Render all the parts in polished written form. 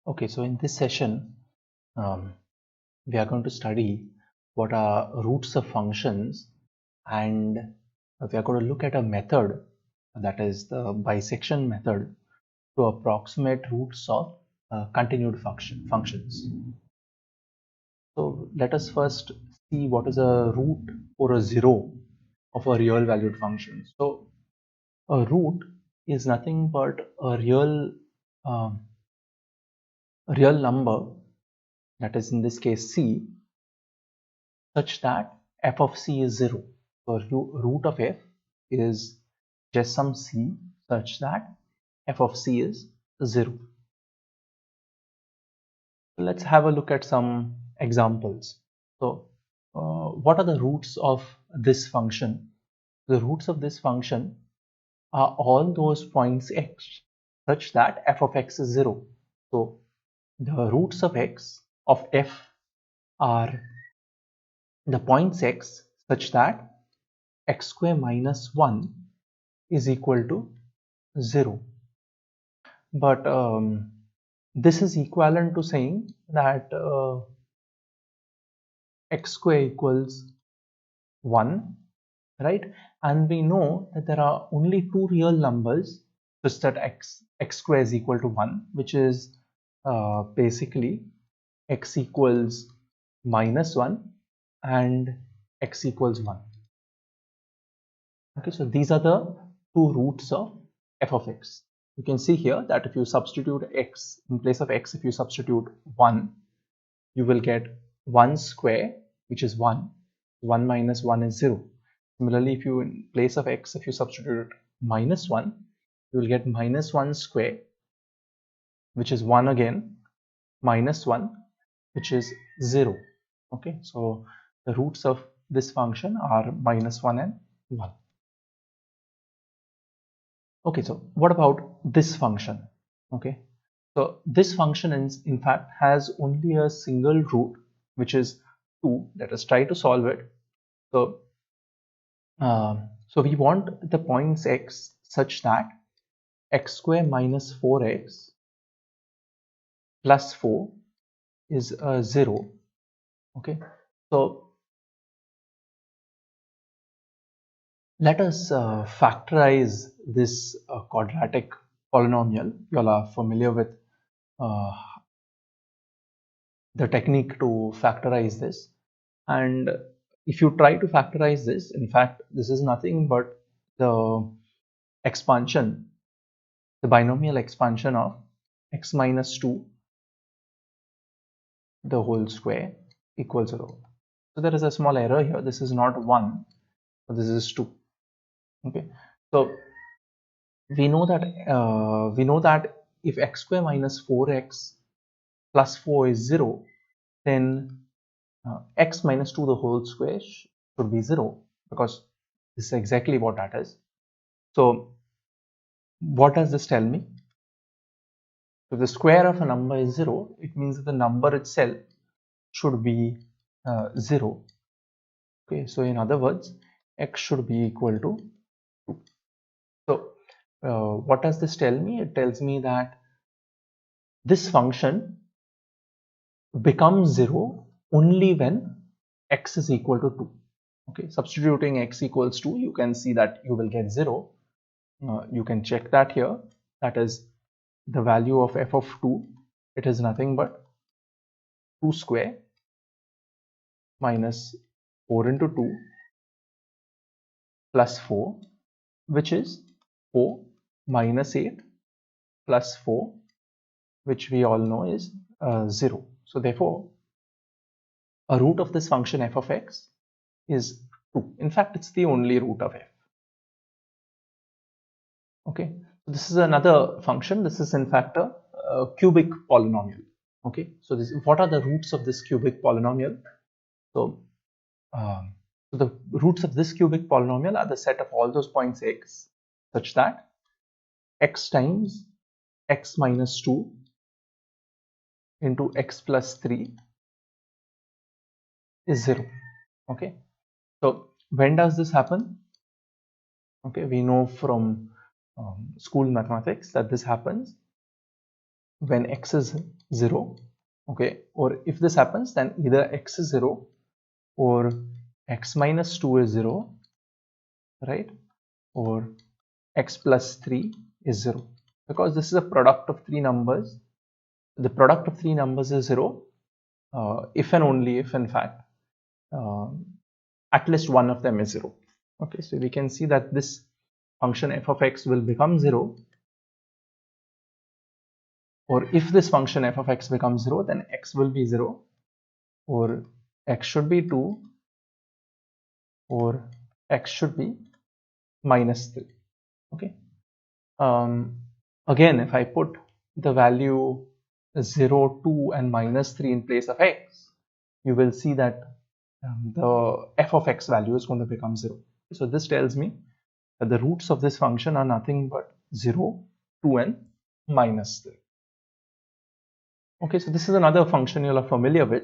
Okay, so in this session, we are going to study what are roots of functions, and we are going to look at a method, that is the bisection method, to approximate roots of continued functions. So let us first see what is a root or a zero of a real valued function. So a root is nothing but a um, real number, that is in this case c, such that f of c is 0. So root of f is just some c such that f of c is 0. So let's have a look at some examples. So what are the roots of this function? The roots of this function are all those points x such that f of x is 0. So the roots of x of f are the points x such that x square minus 1 is equal to 0. But this is equivalent to saying that x square equals 1, right? And we know that there are only two real numbers such that x square is equal to 1, which is basically x equals minus 1 and x equals 1. Okay, so these are the two roots of f of x. You can see here that if you substitute x in place of x, if you substitute 1, you will get 1 square, which is 1. 1 minus 1 is 0. Similarly, if you in place of x, if you substitute minus 1, you will get minus 1 square, which is 1 again, minus 1, which is 0. Okay, so the roots of this function are minus 1 and 1. Okay, so what about this function? Okay, so this function in fact has only a single root, which is 2. Let us try to solve it. So so we want the points x such that x square minus 4x plus 4 is 0. Okay, so let us factorize this quadratic polynomial. You all are familiar with uh, the technique to factorize this, and if you try to factorize this, in fact this is nothing but the expansion, the binomial expansion of x minus 2 the whole square equals 0. So there is a small error here. This is not 1, but this is 2. Okay, so we know that if x square minus 4x plus 4 is 0, then x minus 2 the whole square should be 0, because this is exactly what that is. So what does this tell me? If the square of a number is 0, it means that the number itself should be 0. Okay, so in other words, x should be equal to 2. So what does this tell me? It tells me that this function becomes 0 only when x is equal to 2. Okay, substituting x equals 2, you can see that you will get 0. You can check that here. That is the value of f of 2. It is nothing but 2 square minus 4 into 2 plus 4, which is 4 minus 8 plus 4, which we all know is 0. So therefore, a root of this function f of x is 2. In fact, it's the only root of f. Okay, so this is another function. This is in fact a cubic polynomial. Okay, so what are the roots of this cubic polynomial? So, so the roots of this cubic polynomial are the set of all those points x such that x times x minus 2 into x plus 3 is 0. Okay, so when does this happen? Okay, we know from school mathematics that this happens when x is 0, okay, or if this happens, then either x is 0 or x minus 2 is 0, right, or x plus 3 is 0, because this is a product of three numbers. The product of three numbers is 0 if and only if, in fact, uh, at least one of them is 0. Okay, so we can see that this function f of x will become 0, or if this function f of x becomes 0, then x will be 0, or x should be 2, or x should be minus 3. Okay. Again, if I put the value 0, 2 and minus 3 in place of x, you will see that the f of x value is going to become 0. So this tells me that the roots of this function are nothing but 0, 2 and minus 3. Okay, so this is another function you'll are familiar with.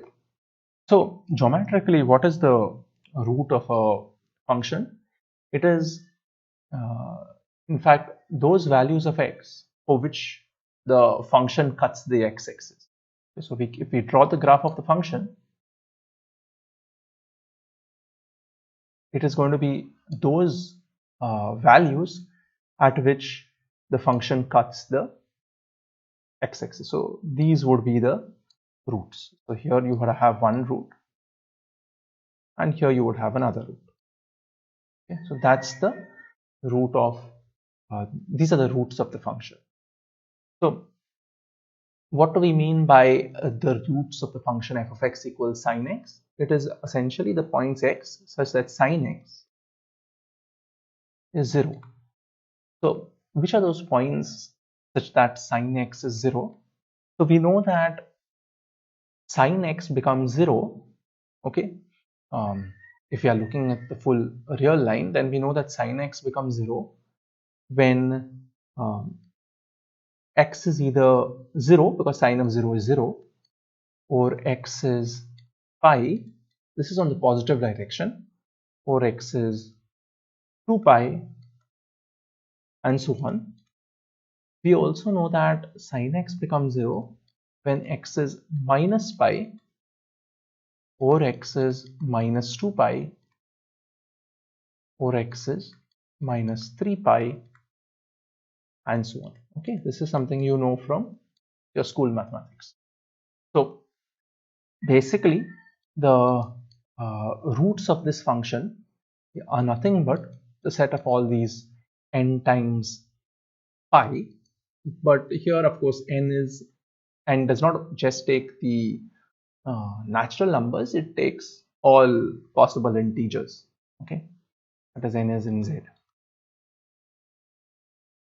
So geometrically, what is the root of a function? It is in fact those values of x for which the function cuts the x-axis. So if we draw the graph of the function, it is going to be those values at which the function cuts the x-axis. So these would be the roots. So here you would have one root, and here you would have another root. Okay, so that's the root of these are the roots of the function. So what do we mean by the roots of the function f of x equals sine x? It is essentially the points x such that sine x is 0. So which are those points such that sine x is 0? So we know that sine x becomes 0, okay. If we are looking at the full real line, then we know that sine x becomes 0 when x is either 0, because sine of 0 is 0, or x is pi, this is on the positive direction, or x is 2 pi, and so on. We also know that sine x becomes 0 when x is minus pi, or x is minus 2 pi, or x is minus 3 pi, and so on. Okay, this is something you know from your school mathematics. So basically the roots of this function are nothing but the set of all these n times pi, but here of course n does not just take the natural numbers, it takes all possible integers. Okay, that is n is in z.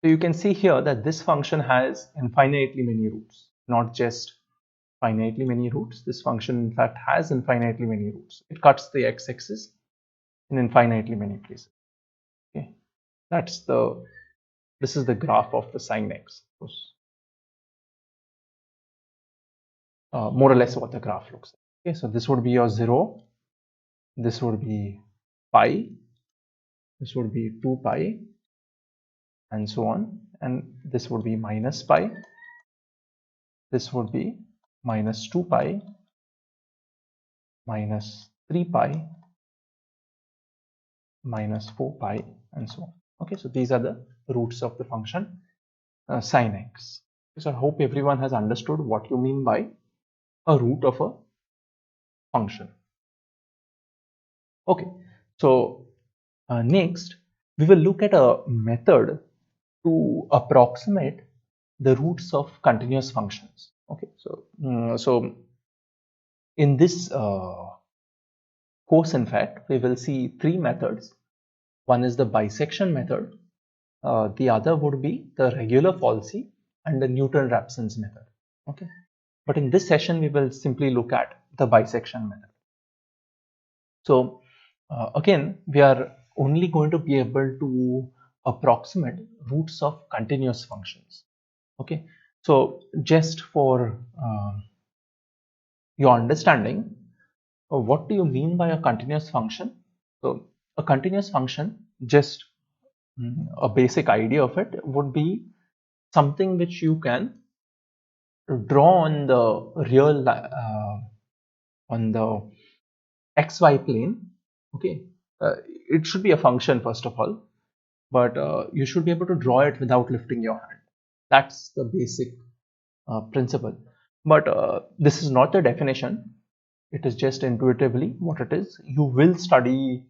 So you can see here that this function has infinitely many roots, not just finitely many roots. This function in fact has infinitely many roots. It cuts the x-axis in infinitely many places. Okay, this is the graph of the sine x. More or less what the graph looks like. Okay, so this would be your 0, this would be pi, this would be 2 pi, and so on, and this would be minus pi, this would be minus 2 pi, minus 3 pi, minus 4 pi, and so on. Okay, so these are the roots of the function sine x. So I hope everyone has understood what you mean by a root of a function. Okay, so next we will look at a method to approximate the roots of continuous functions. Okay, so in this course, in fact, we will see three methods. One is the bisection method, the other would be the regular falsy, and the Newton-Raphson's method. Okay, but in this session we will simply look at the bisection method. So again, we are only going to be able to approximate roots of continuous functions. Okay, so just for your understanding, what do you mean by a continuous function? So a continuous function, just a basic idea of it would be something which you can draw on the real on the xy plane, okay, it should be a function first of all, but you should be able to draw it without lifting your hand. That's the basic principle. But this is not the definition. It is just intuitively what it is. You will study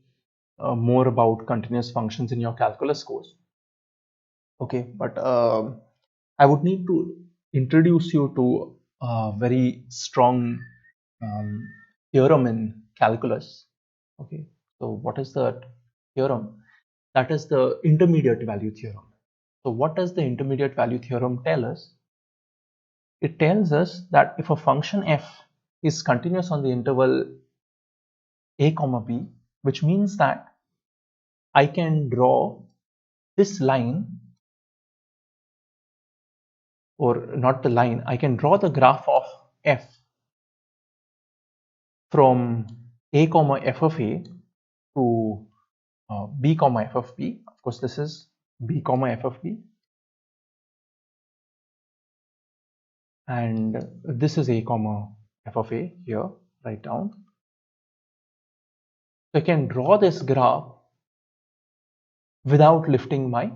more about continuous functions in your calculus course. Okay, but I would need to introduce you to a very strong um, theorem in calculus. Okay, so what is the theorem? That is the intermediate value theorem. So what does the intermediate value theorem tell us? It tells us that if a function f is continuous on the interval a comma b, which means that I can draw this line, or not the line, I can draw the graph of f from a comma f of a to b comma f of b. Of course, this is b comma f of b, and this is a comma f of a here, write down. So I can draw this graph without lifting my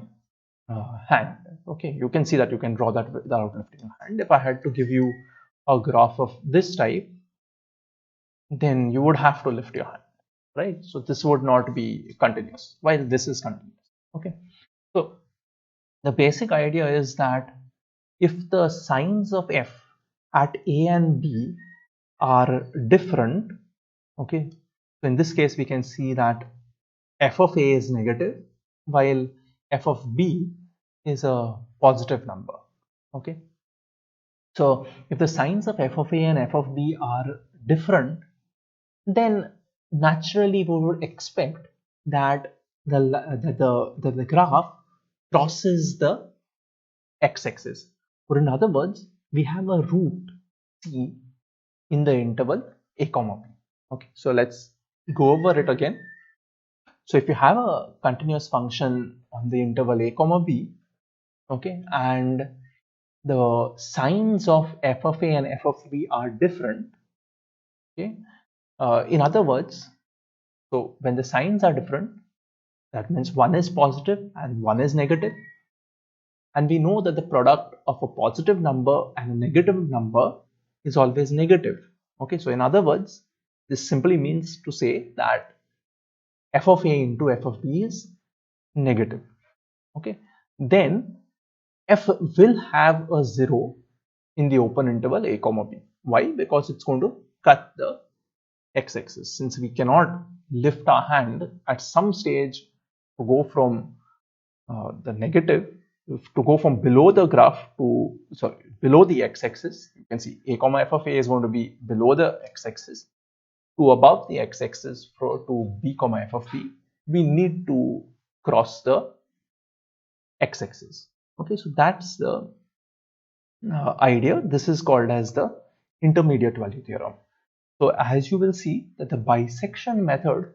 hand. Okay, you can see that you can draw that without lifting your hand. If I had to give you a graph of this type, then you would have to lift your hand, right? So this would not be continuous, while this is continuous. Okay, so the basic idea is that if the signs of f at a and b are different, okay, so in this case we can see that f of a is negative while f of b is a positive number. Okay, so if the signs of f of a and f of b are different, then naturally we would expect that the graph crosses the x-axis, or in other words, we have a root c in the interval a comma b. Okay, so let's go over it again. So if you have a continuous function on the interval a comma b, okay, and the signs of f of a and f of b are different, okay, in other words, so when the signs are different, that means one is positive and one is negative, and we know that the product of a positive number and a negative number is always negative. Okay, so in other words, this simply means to say that f of a into f of b is negative. Okay, then f will have a 0 in the open interval a comma b. Why? Because it's going to cut the x-axis. Since we cannot lift our hand at some stage to go from the negative, to go from below the graph to, sorry, below the x-axis, you can see a comma f of a is going to be below the x-axis, to above the x-axis to b comma f of b, we need to cross the x-axis. Okay, so that's the idea. This is called as the intermediate value theorem. So as you will see that the bisection method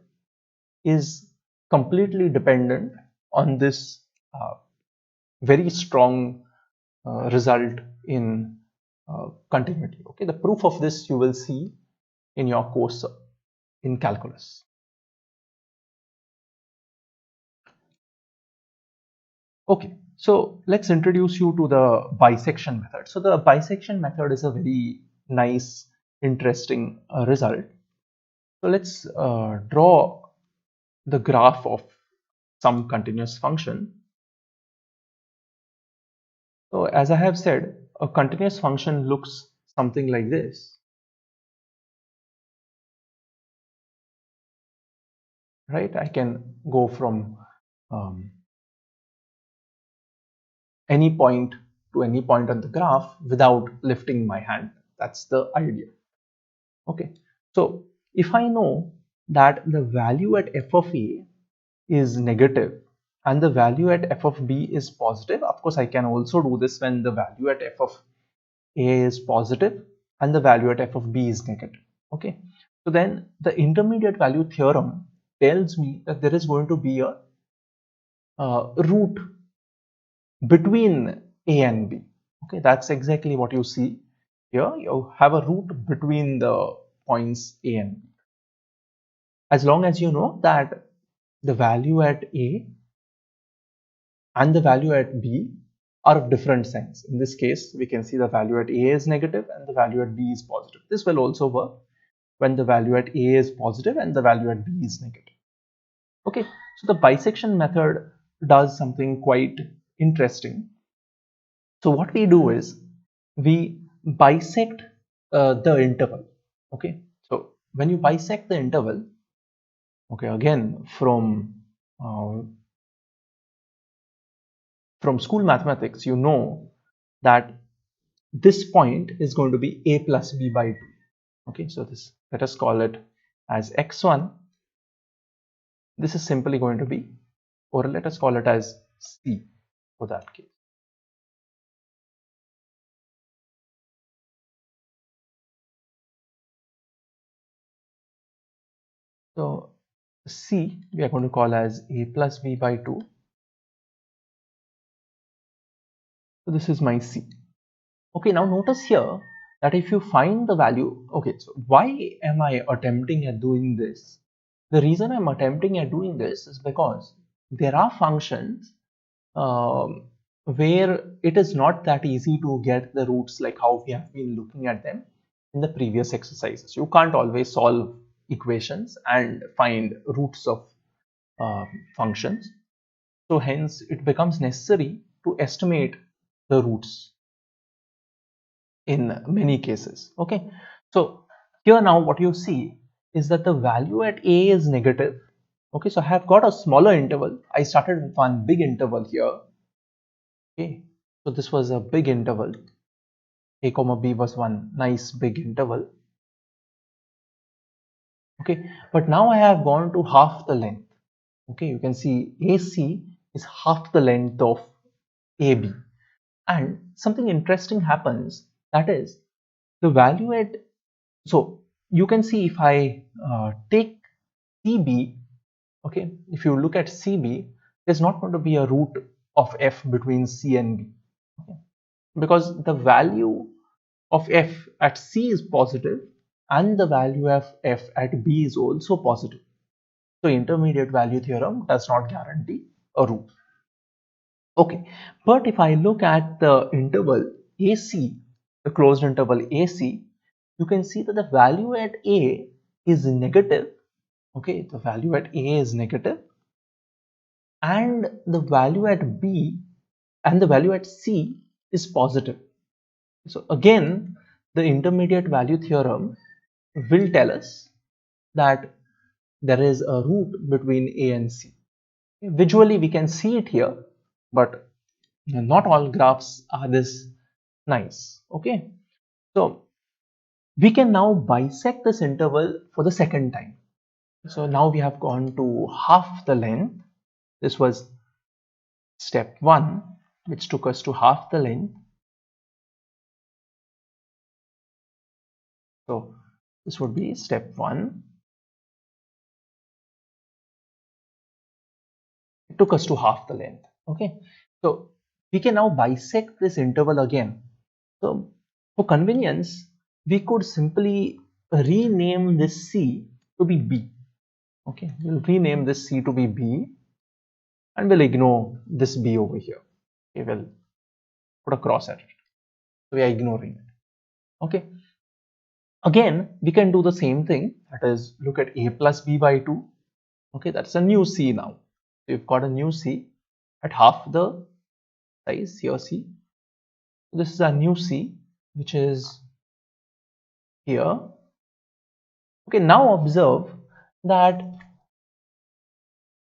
is completely dependent on this very strong result in continuity. Okay, the proof of this you will see in your course in calculus. Okay, so let's introduce you to the bisection method. So the bisection method is a very nice, interesting result. So let's draw the graph of some continuous function. So as I have said, a continuous function looks something like this, right? I can go from any point to any point on the graph without lifting my hand. That's the idea. Okay, so if I know that the value at f of a is negative and the value at f of b is positive, of course I can also do this when the value at f of a is positive and the value at f of b is negative. Okay, so then the intermediate value theorem tells me that there is going to be a root between a and b. Okay, that's exactly what you see here you have a root between the points A and B. As long as you know that the value at A and the value at B are of different signs. In this case, we can see the value at A is negative and the value at B is positive. This will also work when the value at A is positive and the value at B is negative. Okay, so the bisection method does something quite interesting. So what we do is we bisect the interval. Okay, so when you bisect the interval, okay, again uh, from school mathematics, you know that this point is going to be a plus b by 2. Okay, so this, let us call it as x1. This is simply going to be, or let us call it as c for that case. So c we are going to call as a plus b by 2. So this is my c. Okay, now notice here that if you find the value, okay, so why am I attempting at doing this? The reason I'm attempting at doing this is because there are functions where it is not that easy to get the roots like how we have been looking at them in the previous exercises. You can't always solve equations and find roots of functions. So hence it becomes necessary to estimate the roots in many cases. Okay, so here now what you see is that the value at A is negative. Okay, so I have got a smaller interval. I started with one big interval here. Okay, so this was a big interval. A comma B was one nice big interval. Okay, but now I have gone to half the length. Okay, you can see AC is half the length of AB, and something interesting happens, that is the value at, so you can see if I take CB, okay, if you look at CB, there's not going to be a root of f between C and B, okay, because the value of f at C is positive and the value of f at B is also positive. So intermediate value theorem does not guarantee a root. Okay, but if I look at the interval AC, the closed interval AC, you can see that the value at A is negative. Okay, the value at A is negative and the value at B and the value at C is positive. So again, the intermediate value theorem will tell us that there is a root between A and C. Visually we can see it here, but not all graphs are this nice. Okay, so we can now bisect this interval for the second time. So now we have gone to half the length. This was step 1, which took us to half the length. So this would be step 1. It took us to half the length. Okay, so we can now bisect this interval again. So for convenience, we could simply rename this C to be B. Okay, we'll rename this C to be B and we'll ignore this B over here. Okay, we'll put a cross at it. So we are ignoring it. Okay, again we can do the same thing, that is look at A plus B by 2. Okay, that's a new C now. So we've got a new C at half the size here. C, this is a new C which is here. Okay, now observe that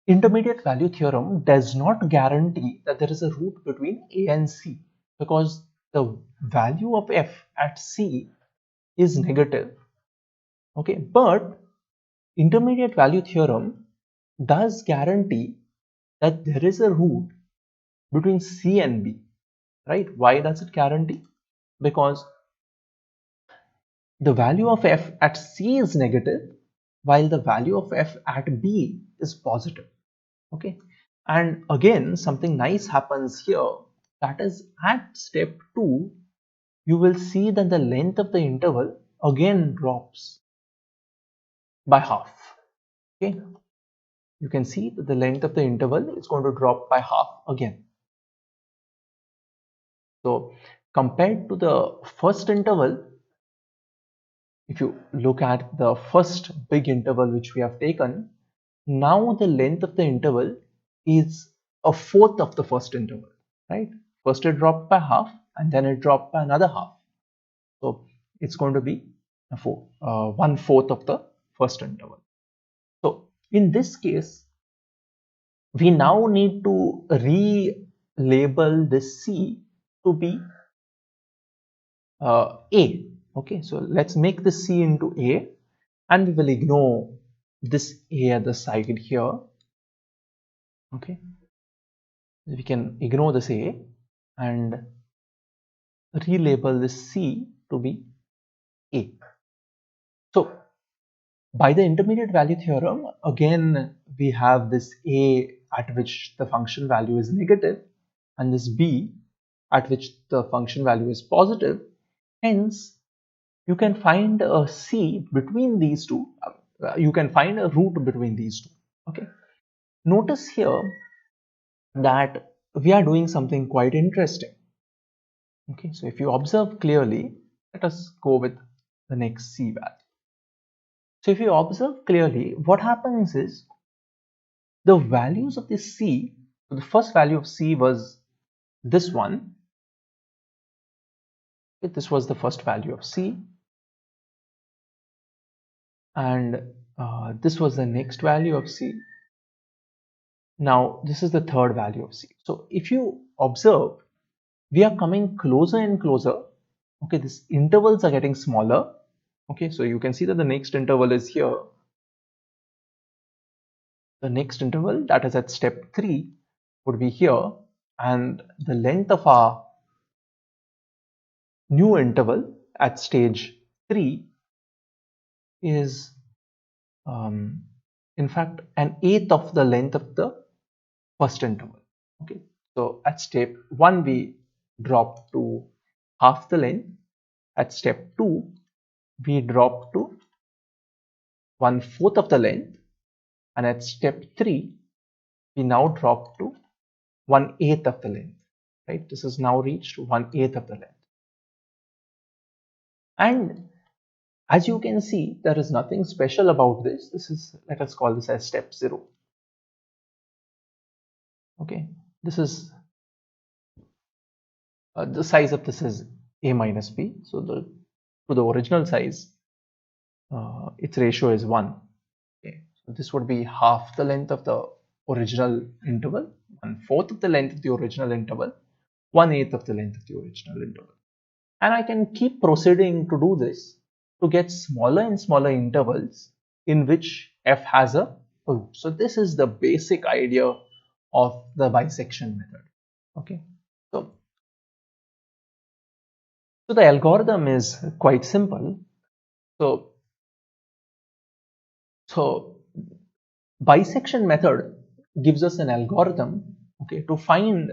intermediate value theorem does not guarantee that there is a root between A and C, because the value of f at C is negative. Okay, but intermediate value theorem does guarantee that there is a root between C and B, right? Why does it guarantee? Because the value of f at C is negative while the value of f at B is positive. Okay, and again something nice happens here, that is at step 2 you will see that the length of the interval again drops by half. Okay, you can see that the length of the interval is going to drop by half again. So compared to the first interval, if you look at the first big interval which we have taken, now the length of the interval is a fourth of the first interval, right? First it dropped by half and then it dropped by another half. So it's going to be one fourth of the first interval. So in this case, we now need to relabel this C to be A. Okay, so let's make this C into A, and we will ignore this A at the side here. Okay, we can ignore this A and relabel this C to be A. So by the intermediate value theorem, again we have this A at which the function value is negative and this B at which the function value is positive. Hence, you can find a C between these two. You can find a root between these two. Okay. Notice here that we are doing something quite interesting. Okay, so if you observe clearly, let us go with the next C value. So if you observe clearly, what happens is the values of this C, so the first value of C was this one. Okay, this was the first value of C, and this was the next value of C. Now this is the third value of C. So if you observe, we are coming closer and closer. Okay, these intervals are getting smaller. Okay, so you can see that the next interval is here. The next interval, that is at step 3, would be here, and the length of our new interval at stage 3 is in fact an eighth of the length of the first interval. Okay, so at step 1 we drop to half the length. At step 2 we drop to 1/4 of the length, and at step 3 we now drop to 1/8 of the length. Right, this is now reached 1/8 of the length. And as you can see, there is nothing special about this. This is, let us call this as step 0. Okay, this is the size of this is a minus b. So to the original size, its ratio is 1. Okay, so this would be half the length of the original interval, 1/4 of the length of the original interval, 1/8 of the length of the original interval. And I can keep proceeding to do this to get smaller and smaller intervals in which f has a root. So this is the basic idea of the bisection method. Okay, so the algorithm is quite simple. So bisection method gives us an algorithm, okay, to find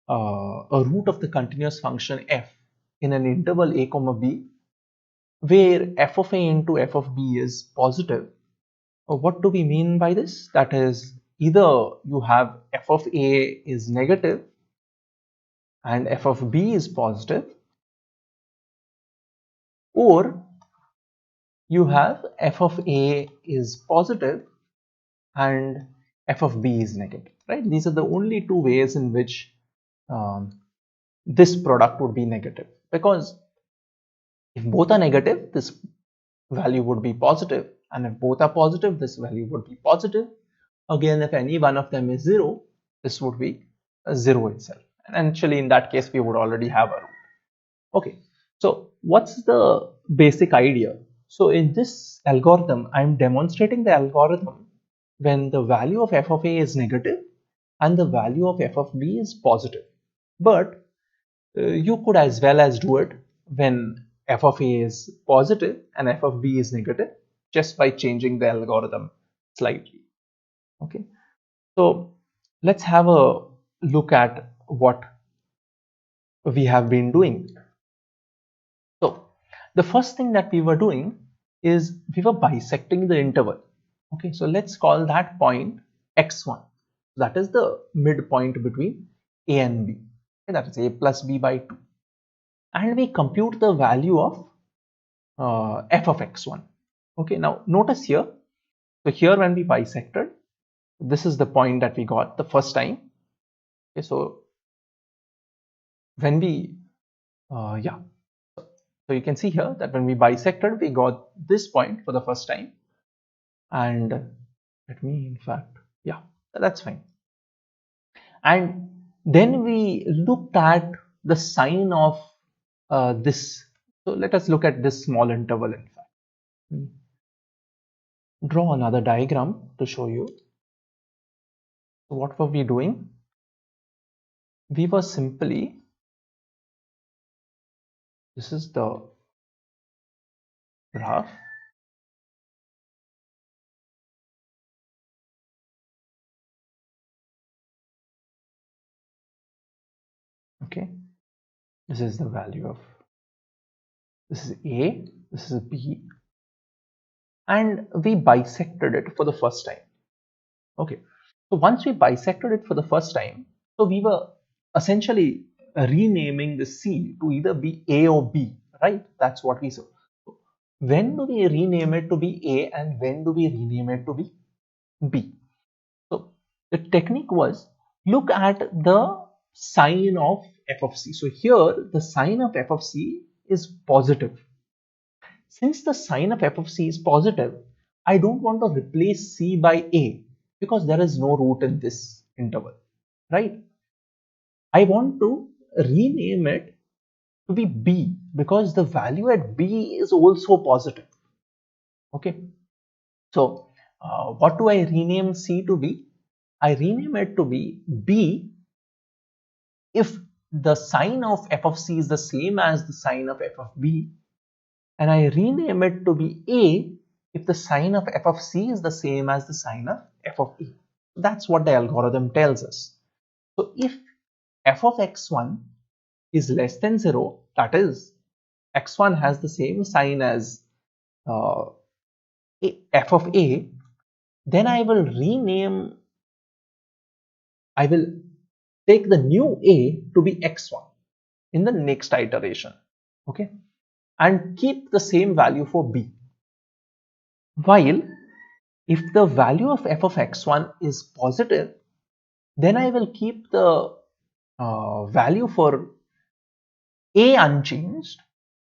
a root of the continuous function f in an interval a comma b, where f of a into f of b is positive. What do we mean by this? That is, either you have f of a is negative and f of b is positive, or you have f of a is positive and f of b is negative, right? These are the only two ways in which this product would be negative, because if both are negative, this value would be positive, and if both are positive, this value would be positive. Again, if any one of them is 0, this would be a 0 itself, and actually in that case we would already have a root. Okay, so what's the basic idea? So in this algorithm, I'm demonstrating the algorithm when the value of f of a is negative and the value of f of b is positive. But you could as well as do it when f of a is positive and f of b is negative, just by changing the algorithm slightly. Okay, so let's have a look at what we have been doing. the first thing that we were doing is we were bisecting the interval. Okay, so let's call that point x1. That is the midpoint between a and b. Okay, that is a plus b by 2. And we compute the value of f of x1. Okay, now notice here. So here when we bisected, this is the point that we got the first time. Okay, so when we so you can see here that when we bisected, we got this point for the first time. And let me, in fact, yeah, that's fine. And then we looked at the sign of this. So let us look at this small interval, in fact. Draw another diagram to show you. So what were we doing? We were simply, this is the graph. Okay, this is the value of, this is A, this is B, and we bisected it for the first time. Okay, so once we bisected it for the first time, so we were essentially renaming the C to either be A or B, right? That's what we saw. When do we rename it to be A and when do we rename it to be B? So the technique was, look at the sign of f of c. So here the sign of f of c is positive. Since the sign of f of c is positive, I don't want to replace c by a because there is no root in this interval, right? I want to rename it to be b because the value at b is also positive. Okay, so what do I rename c to be? I rename it to be b if the sign of f of c is the same as the sign of f of b, and I rename it to be a if the sign of f of c is the same as the sign of f of a. That's what the algorithm tells us. So if f of x1 is less than 0, that is x1 has the same sign as uh, f of a, then I will take the new a to be x1 in the next iteration. Okay, and keep the same value for b. While if the value of f of x1 is positive, then I will keep the value for a unchanged,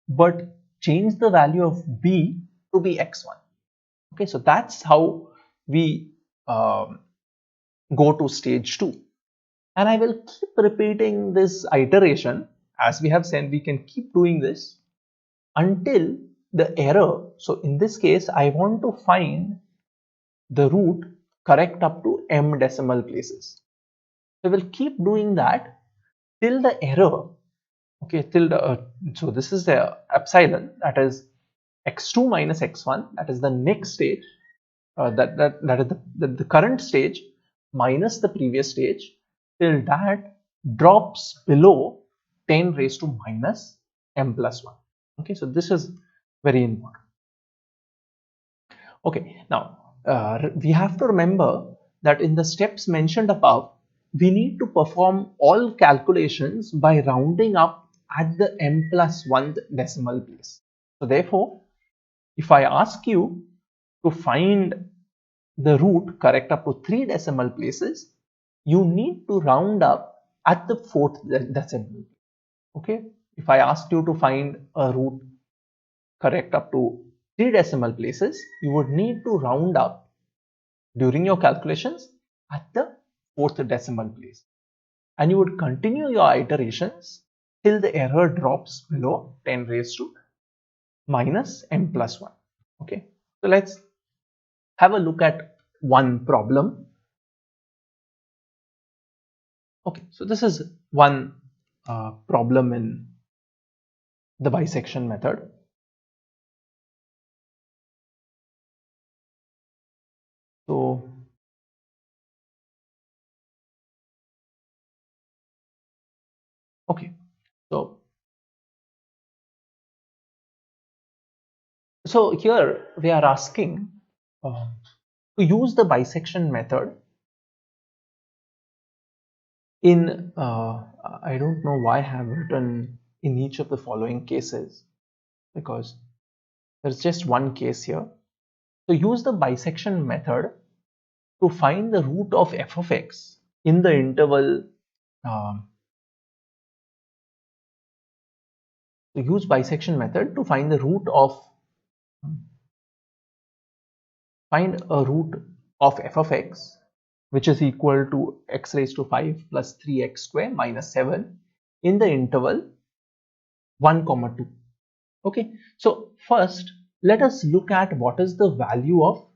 but change the value of b to be x1. Okay, so that's how we go to stage 2. And I will keep repeating this iteration. As we have said, we can keep doing this until the error. So in this case, I want to find the root correct up to m decimal places. So we'll keep doing that till the error, okay, till the, so this is the epsilon, that is x2 minus x1, that is the next stage, that is the current stage minus the previous stage, till that drops below 10 raised to minus m plus 1. Okay, so this is very important. Okay, now we have to remember that in the steps mentioned above, we need to perform all calculations by rounding up at the m plus 1th decimal place. So therefore, if I ask you to find the root correct up to 3 decimal places, you need to round up at the 4th decimal. Okay, if I asked you to find a root correct up to 3 decimal places, you would need to round up during your calculations at the 4th decimal place, and you would continue your iterations till the error drops below 10 raised to minus m plus 1. Okay, so let's have a look at one problem. Okay, so this is one problem in the bisection method. So okay, so So here we are asking to use the bisection method in, I don't know why I have written in each of the following cases, because there's just one case here. So use the bisection method to find the root of f of x in the interval. So use bisection method to find the root of, find a root of f of x which is equal to x raised to 5 plus 3x square minus 7 in the interval 1 comma 2. Okay, so first let us look at what is the value of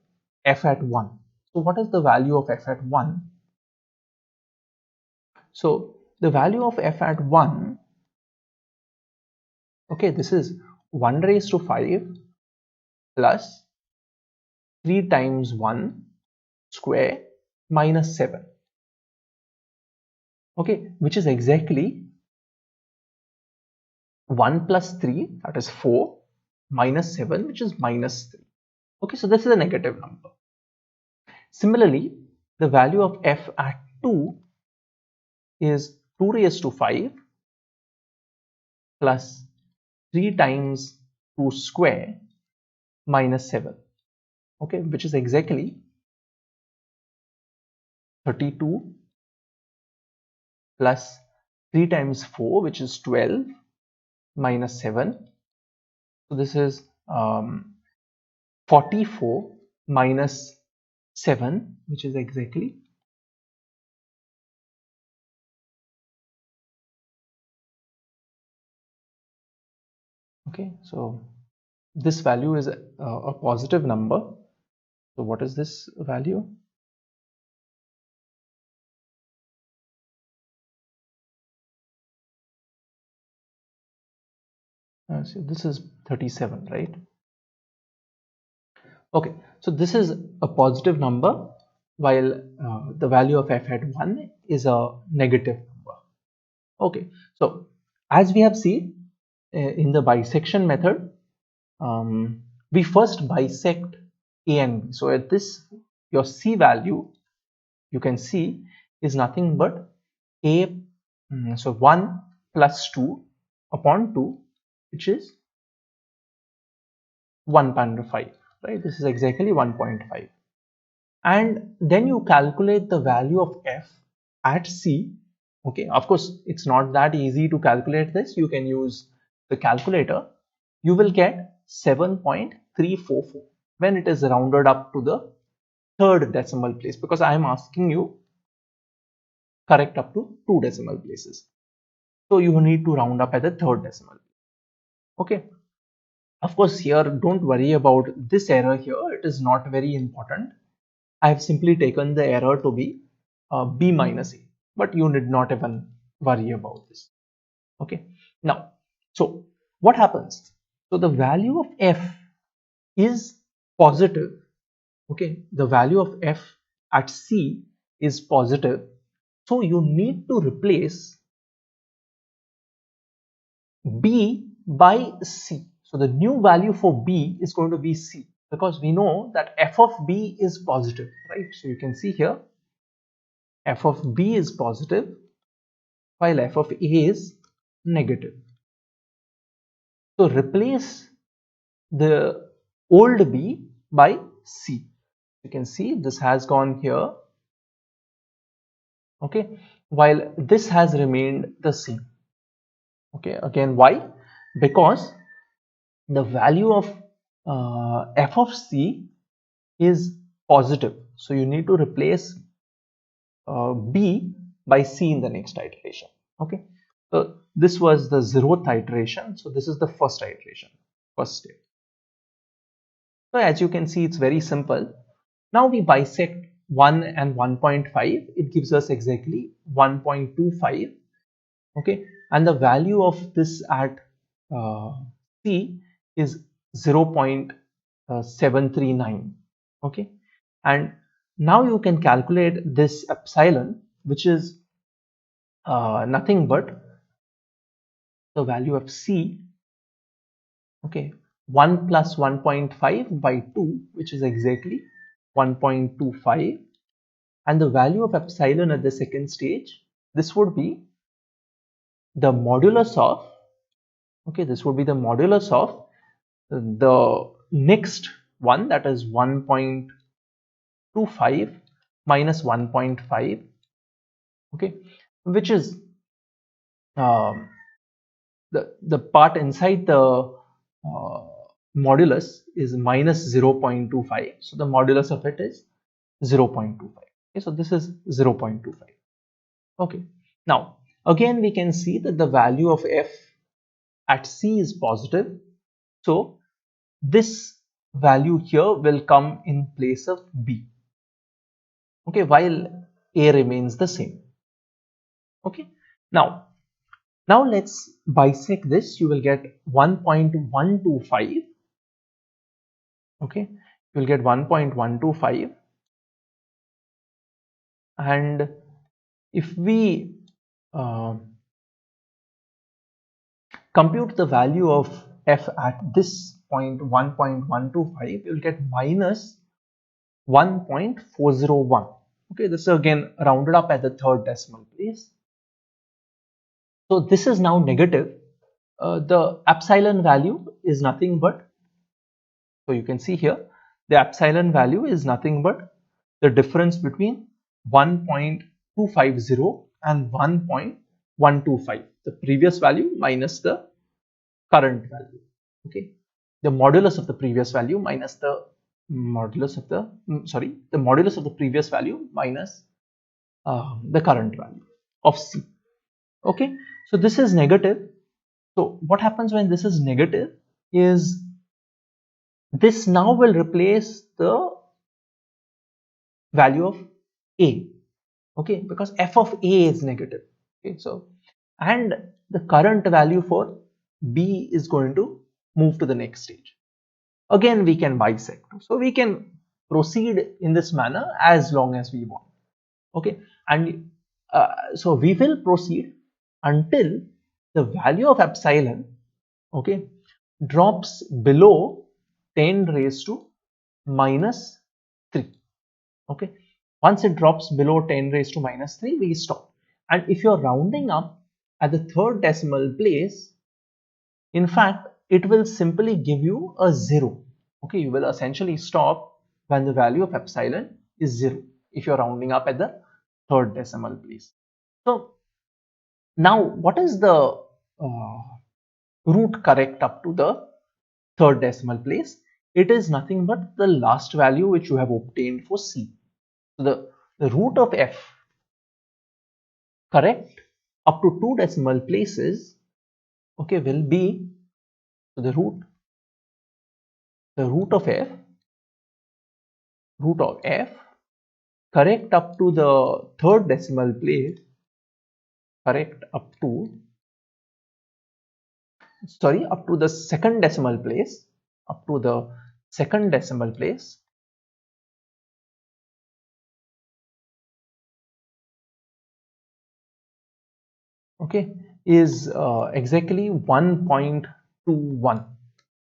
f at 1. So what is the value of f at 1? So the value of f at 1, okay, this is 1 raised to 5 plus 3 times 1 square minus 7, okay, which is exactly 1 plus 3, that is 4, minus 7, which is minus 3. Okay, so this is a negative number. Similarly, the value of f at 2 is 2 raised to 5 plus 3 times 2 square minus 7, okay, which is exactly 32 plus 3 times 4, which is 12, minus 7. So this is 44 minus 7, which is exactly 2. Okay, so this value is a positive number. So what is this value? So this is 37, right? Okay, so this is a positive number, while the value of f at 1 is a negative number. Okay, so as we have seen in the bisection method, we first bisect a and b. So at this, your c value, you can see, is nothing but a, so 1 plus 2 upon 2, which is 1.5, right? This is exactly 1.5. And then you calculate the value of f at c. Okay, of course it's not that easy to calculate this. You can use the calculator. You will get 7.344 when it is rounded up to the third decimal place, because I am asking you correct up to 2 decimal places, so you need to round up at the third decimal. Okay, of course here don't worry about this error here, it is not very important. I have simply taken the error to be b minus a, but you need not even worry about this. Okay, now, so what happens? So the value of f is positive. Okay, the value of f at c is positive, so you need to replace b by c. So the new value for b is going to be c, because we know that f of b is positive, right? So you can see here f of b is positive while f of a is negative. So replace the old b by c. You can see this has gone here, okay, while this has remained the same. Okay, again, why? Because the value of f of c is positive, so you need to replace b by c in the next iteration. Okay, so this was the 0th iteration, so this is the first iteration, first step. So as you can see, it's very simple. Now we bisect 1 and 1.5, it gives us exactly 1.25. Okay, and the value of this at c is 0.739. Okay, and now you can calculate this epsilon, which is nothing but the value of c, okay, 1 plus 1.5 by 2, which is exactly 1.25, and the value of epsilon at the second stage, this would be the modulus of, okay, this would be the modulus of the next one, that is 1.25 minus 1.5, okay, which is the part inside the modulus is minus 0.25, so the modulus of it is 0.25. Okay, so this is 0.25. Okay, now again we can see that the value of f at c is positive, so this value here will come in place of b, okay, while a remains the same. Okay, now let's bisect this. You will get 1.125, okay, you will get 1.125, and if we uh, compute the value of f at this point 1.125, you will get minus 1.401. Okay, this is again rounded up at the third decimal place. So this is now negative. The epsilon value is nothing but, so you can see here, the epsilon value is nothing but the difference between 1.250 and 1.125, the previous value minus the current value. Okay, the modulus of the previous value minus the modulus of the the modulus of the previous value minus the current value of c. Okay, so this is negative. So what happens when this is negative is this now will replace the value of a, okay, because f of a is negative. Okay, so and the current value for b is going to move to the next stage. Again we can bisect, so we can proceed in this manner as long as we want. Okay, and so we will proceed until the value of epsilon, okay, drops below 10 raised to minus 3. Okay, once it drops below 10 raised to minus 3, we stop. And if you're rounding up at the third decimal place, in fact it will simply give you a 0. Okay, you will essentially stop when the value of epsilon is 0 if you're rounding up at the third decimal place. So now what is the root correct up to the third decimal place? It is nothing but the last value which you have obtained for c. So the root of f correct up to 2 decimal places, okay, will be, so the root of f correct up to the third decimal place, correct up to, sorry, up to the second decimal place, up to the second decimal place, okay, is exactly 1.21.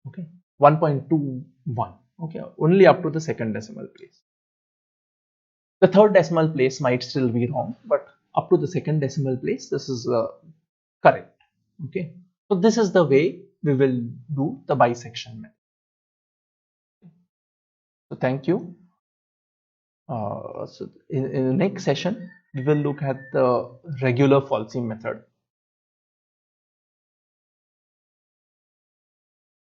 Okay, 1.21. Okay, only up to the second decimal place. The third decimal place might still be wrong, but up to the second decimal place, this is correct. Okay, so this is the way we will do the bisection method. So thank you. So in the next session, we will look at the regular falsy method.